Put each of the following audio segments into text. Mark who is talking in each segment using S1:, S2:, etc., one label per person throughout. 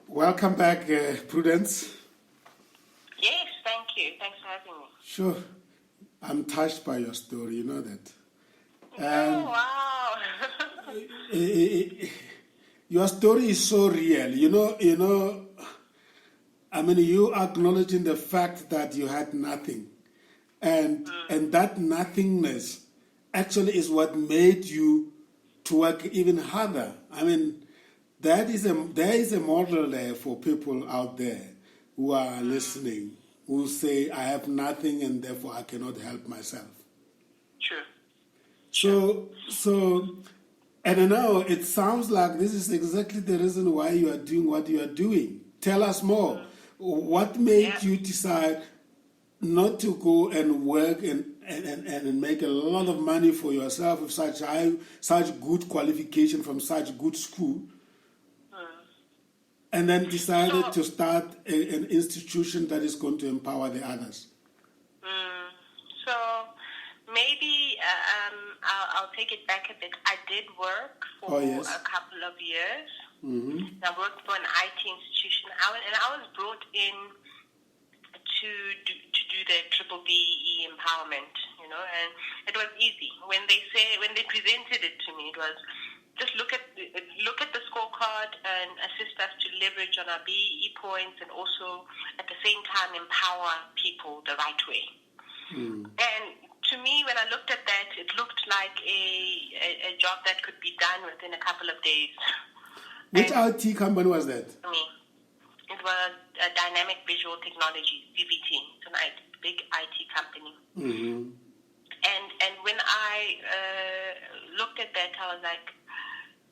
S1: Welcome back, Prudence.
S2: Yes, thank you. Thanks for having me.
S1: Sure. I'm touched by your story, you know that.
S2: Oh, wow.
S1: Your story is so real. You acknowledging the fact that you had nothing. And that nothingness actually is what made you to work even harder. There is a model there for people out there who are listening, who say, I have nothing and therefore I cannot help myself.
S2: True.
S1: So, and I know it sounds like this is exactly the reason why you are doing what you are doing. Tell us more. What made you decide not to go and work and make a lot of money for yourself with such good qualification from such good school, and then decided to start an institution that is going to empower the others?
S2: So maybe I'll take it back a bit. I did work for a couple of years.
S1: Mm-hmm.
S2: I worked for an IT institution, and I was brought in to do the triple BE empowerment, and it was easy. When they presented it to me, it was just look at the scorecard and assist us to leverage on our BE points, and also at the same time empower people the right way. And to me, when I looked at that, it looked like a job that could be done within a couple of days.
S1: Which IT company was that?
S2: It was Dynamic Visual Technologies, DVT. It's a big IT company.
S1: Mm-hmm.
S2: And when I looked at that, I was like,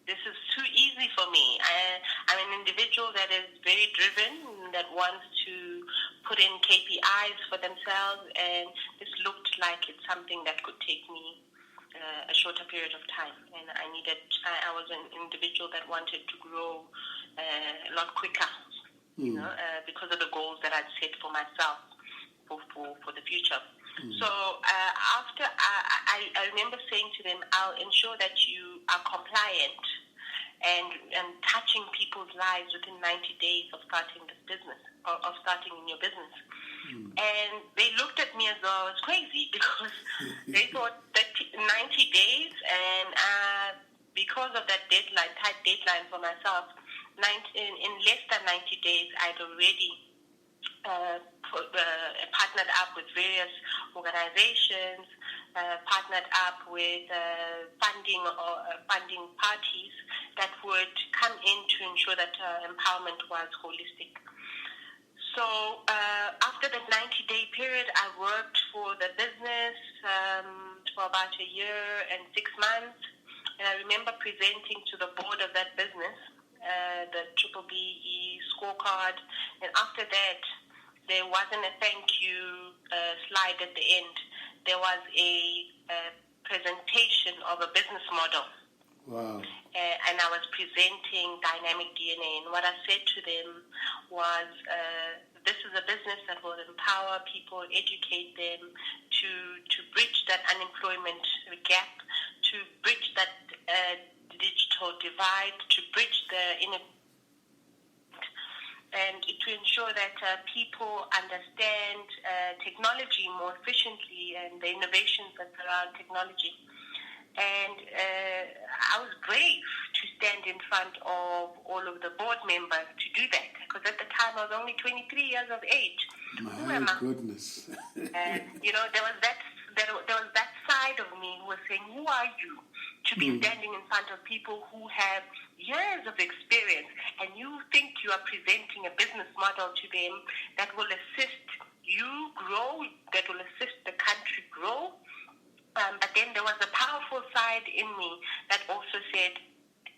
S2: this is too easy for me. I'm an individual that is very driven, that wants to put in KPIs for themselves, and this looked like it's something that could take me a shorter period of time. And I was an individual that wanted to grow a lot quicker, because of the goals that I'd set for myself for the future. So after I remember saying to them, I'll ensure that you are compliant and touching people's lives within 90 days of starting this business, or of starting in your business. And they looked at me as though I was crazy, because they thought that 90 days, and because of that tight deadline for myself, in less than 90 days, I'd already partnered up with various organizations, partnered up with funding parties that would come in to ensure that empowerment was holistic. So after the 90-day period, I worked for the business for about a year and 6 months, and I remember presenting to the board of that business the triple BE scorecard, and after that, there wasn't a thank you slide at the end. There was a presentation of a business model.
S1: Wow.
S2: And I was presenting Dynamic DNA. And what I said to them was, this is a business that will empower people, educate them to bridge that unemployment gap, to bridge that digital divide, to bridge the inequality, and to ensure that people understand technology more efficiently and the innovations that surround technology. And I was brave to stand in front of all of the board members to do that, because at the time I was only 23 years of age.
S1: My goodness.
S2: There was that side of me who was saying, who are you to be standing in front of people who have years of experience, and you think you are presenting a business model to them that will assist you grow, that will assist the country grow? But then there was a powerful side in me that also said,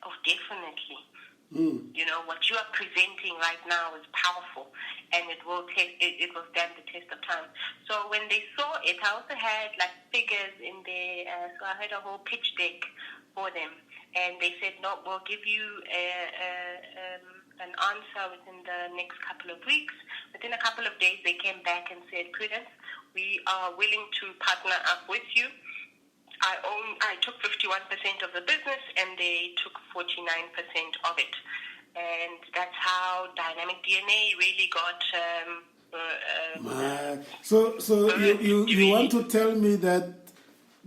S2: oh, definitely. What you are presenting right now is powerful, and it will stand the test of time. So when they saw it, I also had figures in there. So I had a whole pitch deck for them, and they said, no, we'll give you an answer within the next couple of weeks. Within a couple of days, they came back and said, Prudence, we are willing to partner up with you. I took 51% of the business, and they took 49% of it. And that's how dynamic DNA really got.
S1: So you want to tell me that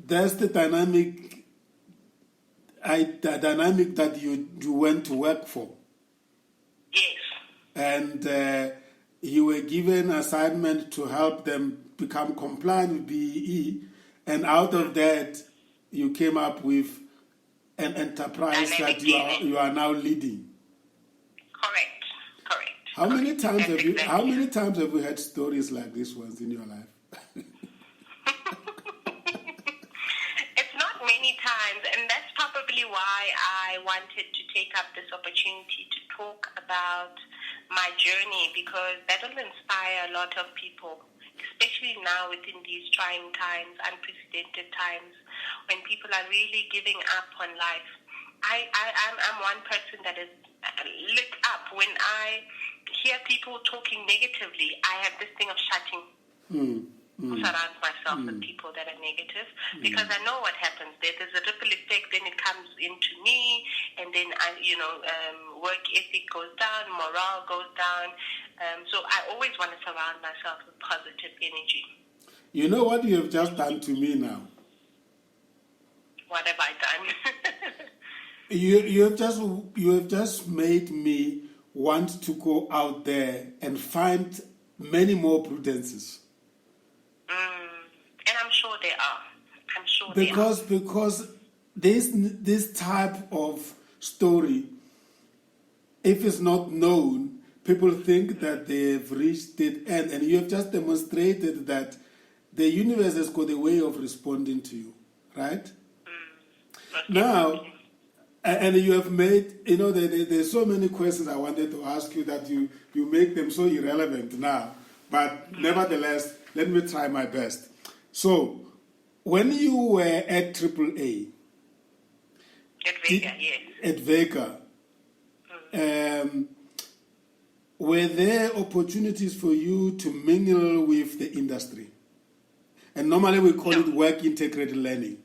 S1: that's the dynamic that you went to work for?
S2: Yes.
S1: And you were given assignment to help them become compliant with BEE, and out of that you came up with an enterprise
S2: Dynamic
S1: that you are now leading.
S2: Correct.
S1: How many times
S2: That's exactly.
S1: How many times have you had stories like this ones in your life?
S2: It's not many times, and that's probably why I wanted to take up this opportunity to talk about my journey, because that will inspire a lot of people, especially now within these trying times, unprecedented times, when people are really giving up on life. I'm one person that is lit up. When I hear people talking negatively, I have this thing of shutting. Surround myself with people that are negative, because I know what happens. There's a ripple effect, then it comes into me, and then work ethic goes down, morale goes down. So I always want to surround myself with positive energy.
S1: You know what you have just done to me now?
S2: What have I done?
S1: You have just made me want to go out there and find many more Prudences.
S2: And I'm sure they are.
S1: Because this type of story, if it's not known, people think that they've reached it end, and you have just demonstrated that the universe has got a way of responding to you, right? Now, and you have made, there's so many questions I wanted to ask you that you make them so irrelevant now. But nevertheless, let me try my best. So, when you were at AAA, at Vega, were there opportunities for you to mingle with the industry? And normally we call it work integrated learning.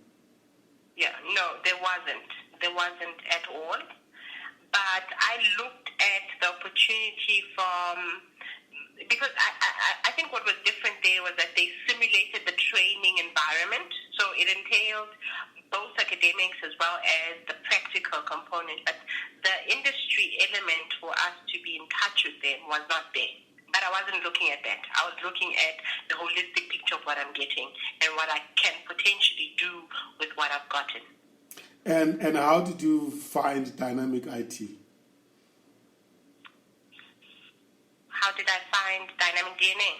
S2: Yeah, no, there wasn't. There wasn't at all. But I looked at the opportunity because I think what was different there was that they simulated the training environment. So it entailed both academics as well as the practical component. But the industry element for us to be in touch with them was not there. But I wasn't looking at that. I was looking at the holistic picture of what I'm getting and what I can potentially do with what I've gotten.
S1: And how did you find dynamic IT?
S2: How did I find dynamic DNA?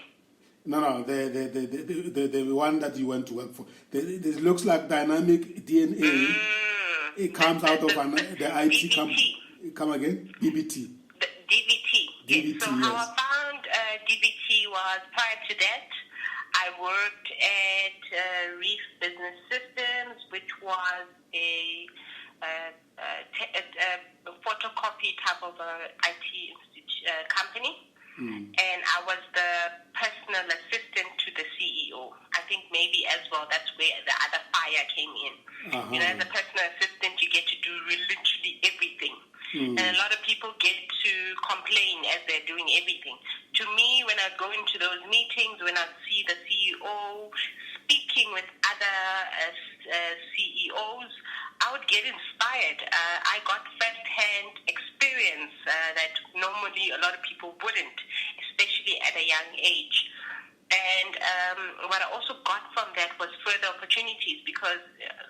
S1: No, the one that you went to work for. It looks like dynamic DNA. It comes out of the IT company. Come again? DBT.
S2: DBT. Yes. So how I found DBT was, prior to that, I worked at Reef Business Systems, which was a photocopy type of IT company. And I was the personal assistant to the CEO. I think maybe as well that's where the other fire came in. As a personal assistant, you get to do literally everything. And a lot of people get to complain as they're doing everything. To me, when I go into those meetings, when I see the CEO speaking with other CEOs, I would get inspired. I got first-hand experience that normally a lot of people wouldn't, especially at a young age. And what I also got from that was further opportunities because,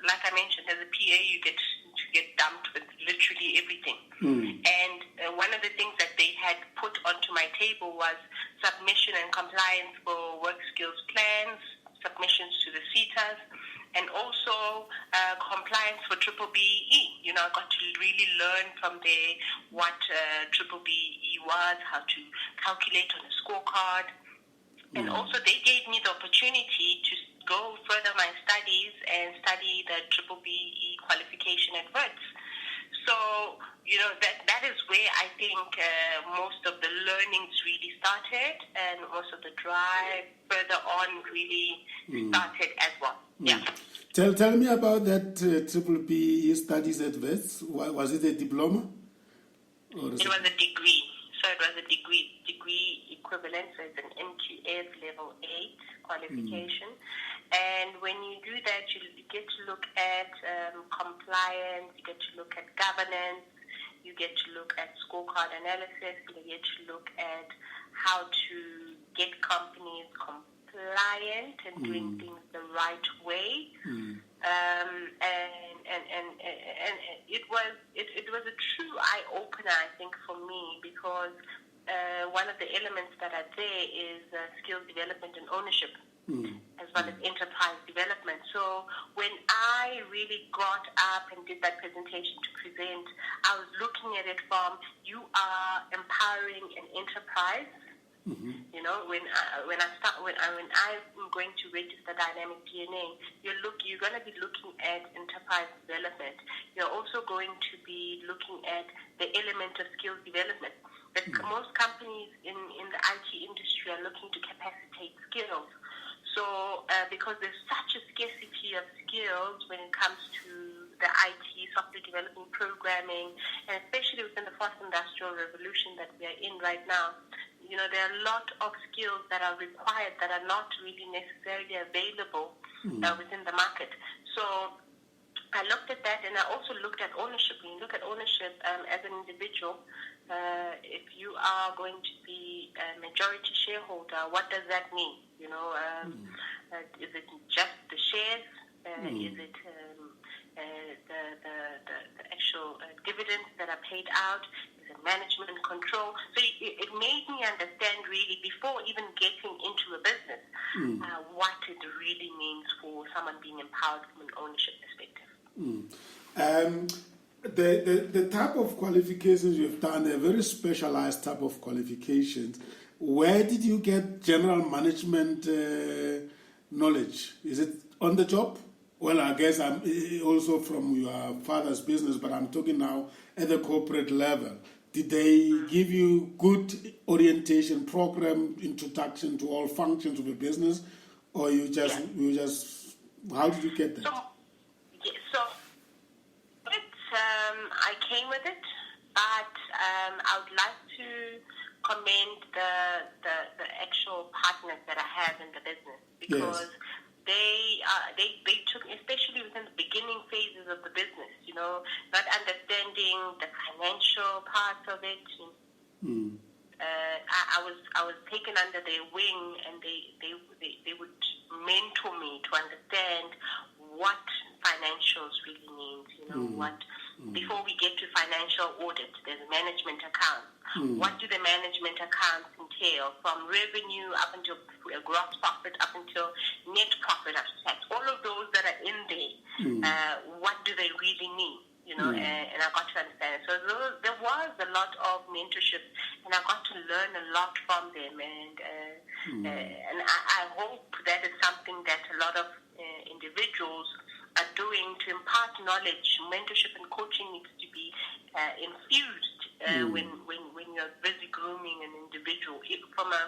S2: like I mentioned, as a PA, you get to get dumped with literally everything. And one of the things that they had put onto my table was submission and compliance for work skills plans, submissions to the CETAs, and also compliance for BBBE. I got to really learn from there what BBBE was, how to calculate on a scorecard. And also they gave me the opportunity to go further my studies and study the BBBE qualification at Wits. So, that is where I think most of the learnings really started, and most of the drive further on really started as well. Yeah.
S1: Tell me about that BBBE studies at Wits. Was it a diploma? Or Or is
S2: it was a degree. So it was a degree equivalent. So it's an NQF level 8 qualification. And when you do that, you get to look at compliance, you get to look at governance, you get to look at scorecard analysis, you get to look at how to get companies compliant and doing things the right way. And it was a true eye opener, I think, for me, because one of the elements that are there is skills development and ownership, as well as enterprise development. So when I really got up and did that presentation to present, I was looking at it from, you are empowering an enterprise. You know, when I'm going to register dynamic DNA, you're going to be looking at enterprise development. You're also going to be looking at the element of skills development. But most companies in the IT industry are looking to capacitate skills. So because there's such a scarcity of skills when it comes to the IT, software development, programming, and especially within the fourth industrial revolution that we are in right now, you know, there are a lot of skills that are required that are not really necessarily available within the market. So I looked at that, and I also looked at ownership. When you look at ownership as an individual, if you are going to be a majority shareholder, what does that mean? You know, is it just the shares? Is it the actual dividends that are paid out? Is it management control? So it made me understand really, before even getting into a business, what it really means for someone being empowered from an ownership perspective.
S1: The type of qualifications you've done, a very specialized type of qualifications. Where did you get general management knowledge? Is it on the job? Well, I guess I'm also from your father's business, but I'm talking now at the corporate level. Did they give you good orientation program, introduction to all functions of the business, or you just how did you get that?
S2: I came with it, but I would like to commend the actual partners that I have in the business, because they took, especially within the beginning phases of the business, you know, not understanding the financial part of it. I was taken under their wing, and they would mentor me to understand what financials really means, you know, what. Before we get to financial audit, there's management accounts. What do the management accounts entail? From revenue up until gross profit, up until net profit after tax. All of those that are in there, what do they really mean? You know, and I got to understand it. So there was a lot of mentorship, and I got to learn a lot from them. And I hope that is something that a lot of individuals are doing to impart knowledge. Mentorship and coaching needs to be infused when you're busy grooming an individual. From a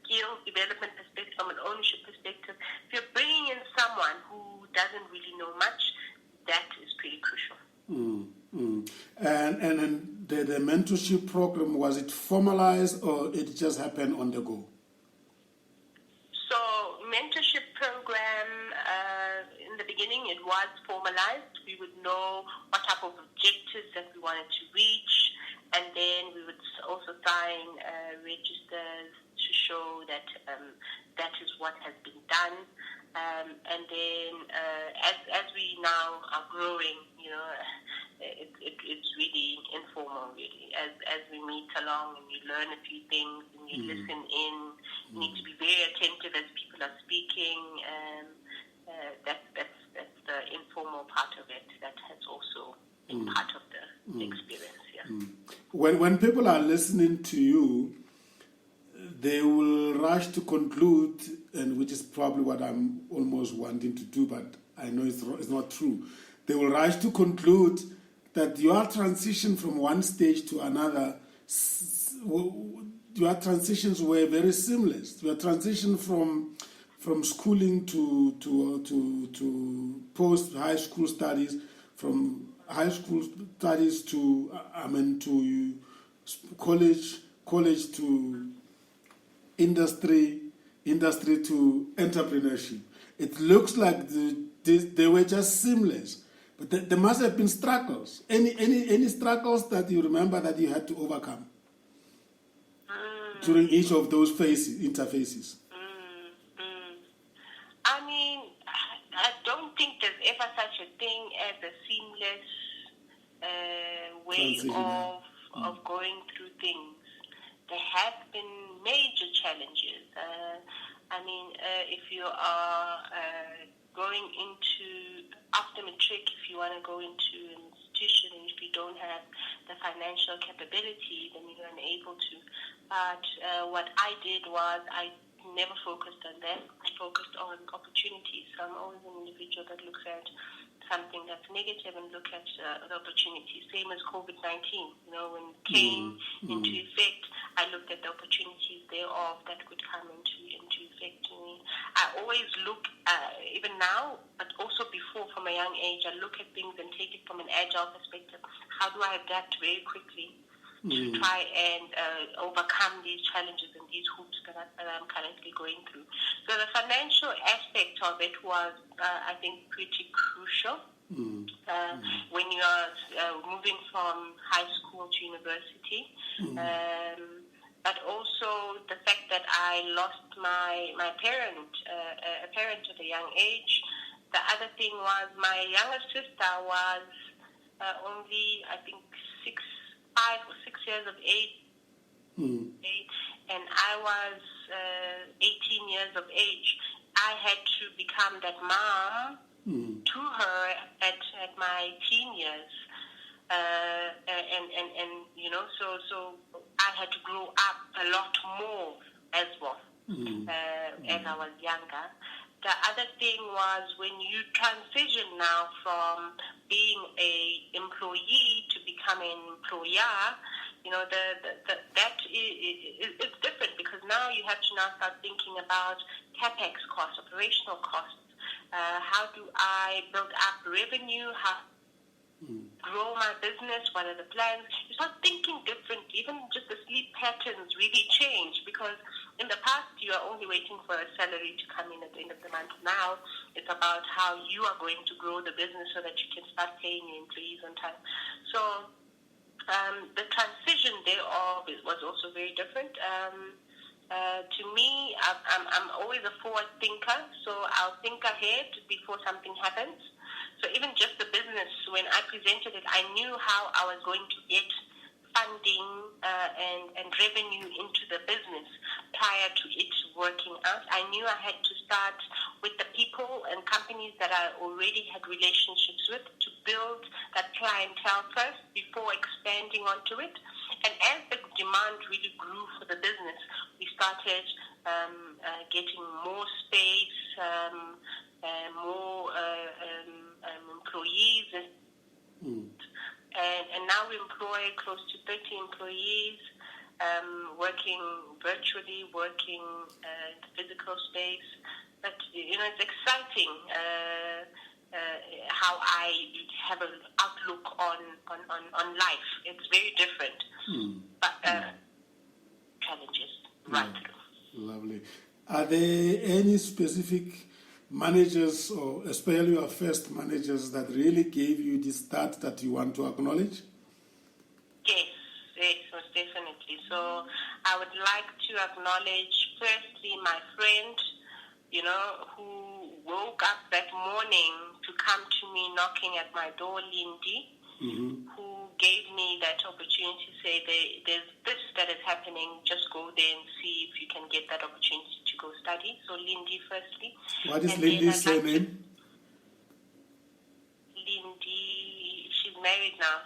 S2: skill development perspective, from an ownership perspective, if you're bringing in someone who doesn't really know much, that is pretty crucial.
S1: And the mentorship program, was it formalized or it just happened on the go?
S2: So mentorship program, in the beginning it was formalized. We would know what type of objectives that we wanted to reach, and then we would also sign registers to show that that is what has been done. And then as we now are growing, you know, it's really informal, really. As we meet along and we learn a few things and you listen in, you need to be very attentive as people are speaking. That's the informal part of it that has also been part of the experience. Yeah.
S1: When people are listening to you, they will rush to conclude, and which is probably what I'm almost wanting to do, but I know it's not true. They will rush to conclude that your transition from one stage to another, your transitions were very seamless. Your transition from schooling to post high school studies, from high school studies to college to industry to entrepreneurship. It looks like they were just seamless, but there must have been struggles. Any struggles that you remember that you had to overcome during each of those interfaces?
S2: I mean, I don't think there's ever such a thing as a seamless way of going through things. There have been major challenges. If you are going into after matric, if you want to go into an institution, and if you don't have the financial capability, then you're unable to. But what I did was I never focused on that. I focused on opportunities. So I'm always an individual that looks at something that's negative and look at the opportunities. Same as COVID-19. When it came into effect, I looked at the opportunities thereof that could come into effect. I always look, even now, but also before, from a young age, I look at things and take it from an agile perspective. How do I adapt very quickly to try and overcome these challenges and these hoops that I'm currently going through? So the financial aspect of it was, I think, pretty crucial. When you are moving from high school to university. But also the fact that I lost my parent, a parent at a young age. The other thing was my younger sister was only, I think, 5 or 6 years of age. And I was 18 years of age. I had to become that mom to her at my teen years. So I had to grow up a lot more as well as I was younger. The other thing was when you transition now from being a employee to becoming an employer, that is different, because now you have to now start thinking about capex costs, operational costs. How do I build up revenue? How grow my business? What are the plans? You start thinking different. Even just the sleep patterns really change, because in the past you are only waiting for a salary to come in at the end of the month. Now it's about how you are going to grow the business so that you can start paying your employees on time. So the transition thereof was also very different. To me, I'm always a forward thinker, so I'll think ahead before something happens. So even just the business, when I presented it, I knew how I was going to get funding and revenue into the business prior to it working out. I knew I had to start with the people and companies that I already had relationships with to build that clientele first before expanding onto it. And as the demand really grew for the business, we started getting more space, more employees, and now we employ close to 30 employees, working virtually, working in the physical space. But it's exciting how I have an outlook on life. It's very different, but challenges right through.
S1: Lovely. Are there any specific managers, or especially your first managers, that really gave you the start that you want to acknowledge?
S2: Yes, most definitely. So I would like to acknowledge firstly my friend, who woke up that morning to come to me knocking at my door, Lindy, who gave me that opportunity to say, there's this that is happening, just go there and see if you can get that opportunity to go study. So Lindy firstly.
S1: What is Lindy's surname?
S2: Lindy, she's married now.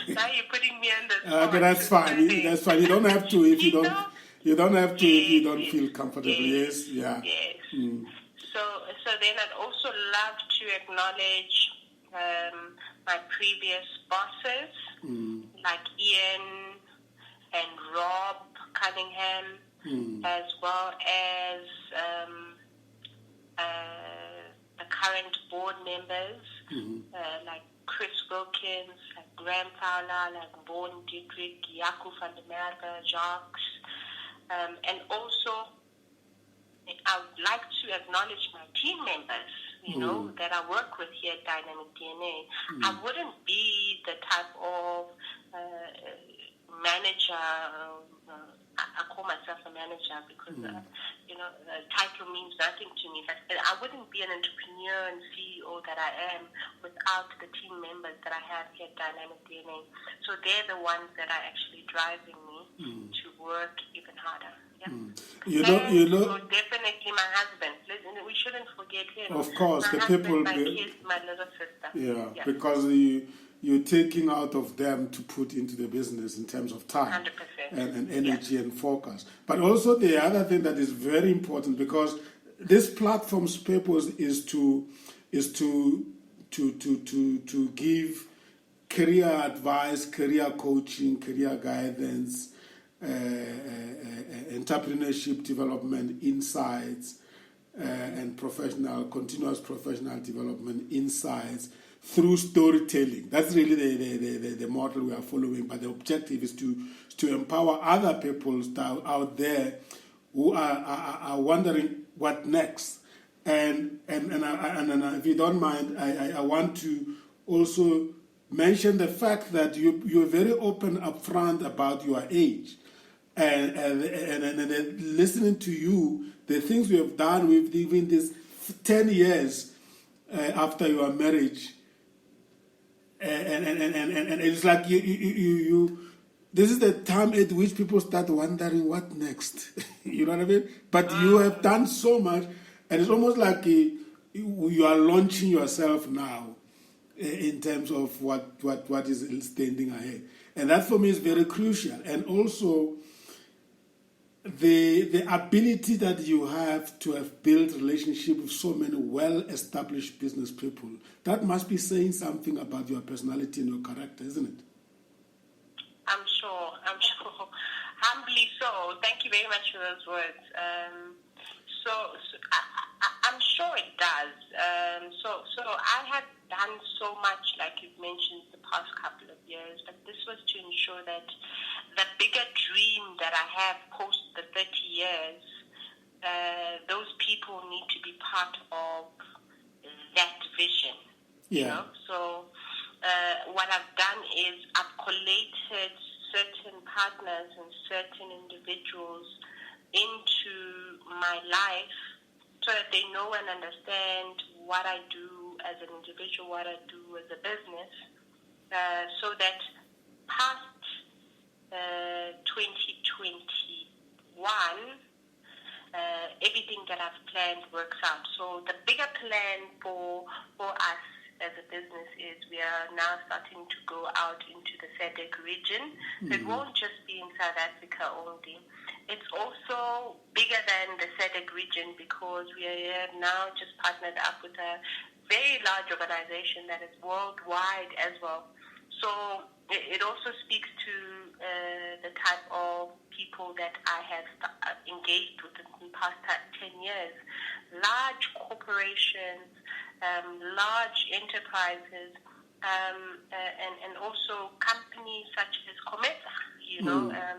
S2: Now you're putting me on the spot.
S1: Okay, that's fine. That's fine. You don't have to if you don't. You don't have to if you don't feel comfortable. Yes, yeah.
S2: Yes. So then I'd also love to acknowledge my previous bosses, like Ian and Rob Cunningham, as well as the current board members, like Chris Wilkins, like Graham Fowler, like Vaughan Dietrich, Jaco van der Merwe, Jacques, and also I would like to acknowledge my team members, that I work with here at Dynamic DNA. I wouldn't be the type of manager. I call myself a manager because, title means nothing to me. But I wouldn't be an entrepreneur and CEO that I am without the team members that I have here at Dynamic DNA. So they're the ones that are actually driving me to work even harder. Yeah. So definitely my husband. Listen, we shouldn't forget him.
S1: Of course,
S2: my
S1: the
S2: husband,
S1: people.
S2: my kids, my little sister.
S1: Yeah, because you're taking out of them to put into the business in terms of time
S2: 100%.
S1: and energy and focus. But also the other thing that is very important, because this platform's purpose is to give career advice, career coaching, career guidance, entrepreneurship development insights, and continuous professional development insights through storytelling. That's really the model we are following. But the objective is to empower other people out there who are wondering what next. And if you don't mind, I want to also mention the fact that you're very open upfront about your age. And listening to you, the things we have done with even this 10 years after your marriage, and it's like you this is the time at which people start wondering what next. You know what I mean? But you have done so much, and it's almost like you are launching yourself now in terms of what is standing ahead, and that for me is very crucial. And also the ability that you have to have built relationship with so many well-established business people, that must be saying something about your personality and your character, isn't it?
S2: I'm sure. Humbly so. Thank you very much for those words. So I'm sure it does. So I have done so much, like you've mentioned, the past couple of years, but this was to ensure that the bigger dream that I have post the 30 years, those people need to be part of that vision.
S1: Yeah.
S2: So what I've done is I've collated certain partners and certain individuals into my life so that they know and understand what I do as an individual, what I do as a business, so that past 2021, everything that I've planned works out. So the bigger plan for us as a business is we are now starting to go out into the SADC region. So it won't just be in South Africa only. It's also bigger than the SADC region because we have now just partnered up with a very large organization that is worldwide as well. So it also speaks to the type of people that I have engaged with in the past 10 years. Large corporations, large enterprises, and also companies such as Cometa,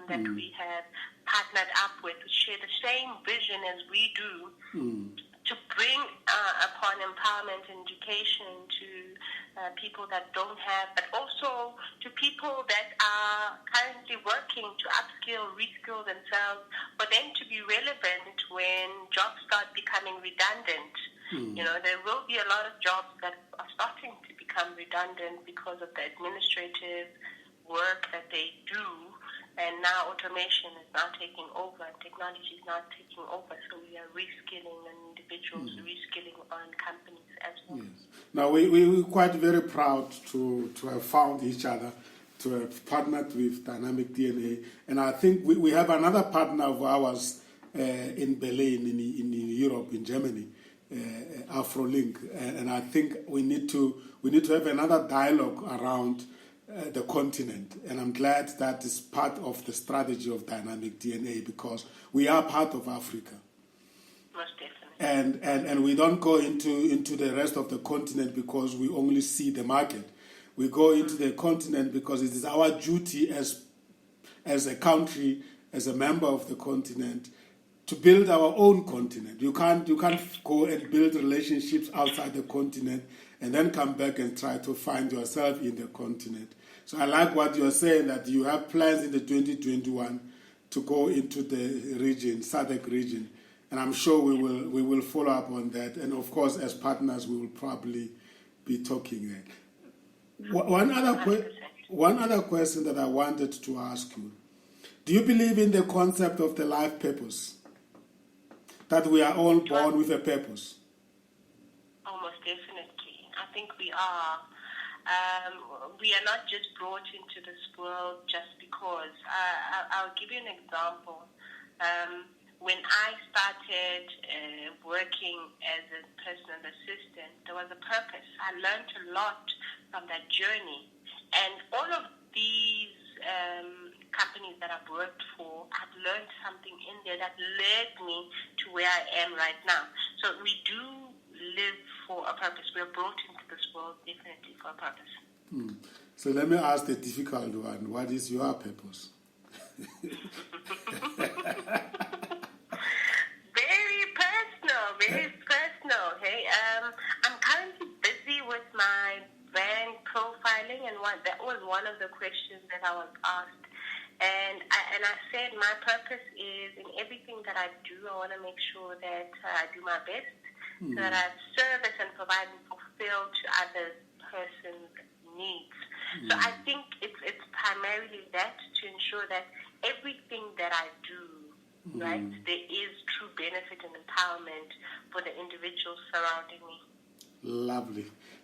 S2: that we have partnered up with, who share the same vision as we do, to bring upon empowerment and education to people that don't have, but also to people that are currently working to upskill, reskill themselves, for them to be relevant when jobs start becoming redundant. There will be a lot of jobs that are starting to become redundant because of the administrative work that they do, and now automation is now taking over, and technology is now taking over, so we are reskilling and individuals reskilling on companies as well.
S1: Yes. Now, we're quite very proud to have found each other, to have partnered with Dynamic DNA, and I think we have another partner of ours in Berlin, in Europe, in Germany, AfroLink, and I think we need to have another dialogue around the continent, and I'm glad that is part of the strategy of Dynamic DNA because we are part of Africa.
S2: Most definitely.
S1: And we don't go into the rest of the continent because we only see the market. We go into the continent because it is our duty as a country, as a member of the continent, to build our own continent. You can't go and build relationships outside the continent and then come back and try to find yourself in the continent. So I like what you're saying, that you have plans in the 2021 to go into the region, SADC region, and I'm sure we will follow up on that. And of course, as partners, we will probably be talking then. One other question that I wanted to ask you: do you believe in the concept of the life purpose? That we are all born with a purpose?
S2: Almost definitely. I think we are. We are not just brought into this world just because. I'll give you an example. When I started working as a personal assistant, there was a purpose. I learned a lot from that journey. And all of these companies that I've worked for, I've learned something in there that led me to where I am right now. So we do live for a purpose. We're brought into this world definitely for a purpose.
S1: So let me ask the difficult one. What is your purpose?
S2: Very personal. Hey, I'm currently busy with my brand profiling, and that was one of the questions that I was asked. And I said my purpose is in everything that I do. I want to make sure that I do my best, so that I service and provide and fulfill to other person's needs. So I think it's primarily that, to ensure that everything that I do, right, there is true benefit and empowerment for the individuals surrounding me.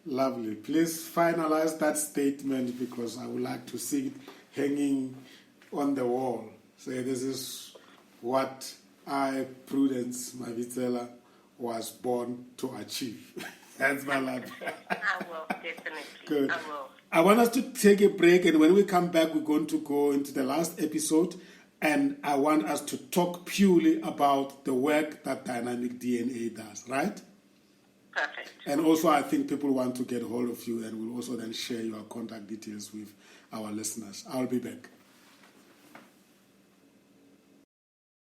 S1: Lovely. Please finalize that statement, because I would like to see it hanging on the wall. Say, this is what I, Prudence Mabitsela, was born to achieve. That's my life.
S2: I will, definitely.
S1: Good.
S2: I will.
S1: I want us to take a break, and when we come back, we're going to go into the last episode, and I want us to talk purely about the work that Dynamic DNA does, right?
S2: Perfect.
S1: And also, I think people want to get hold of you, and we'll also then share your contact details with our listeners. I'll be back.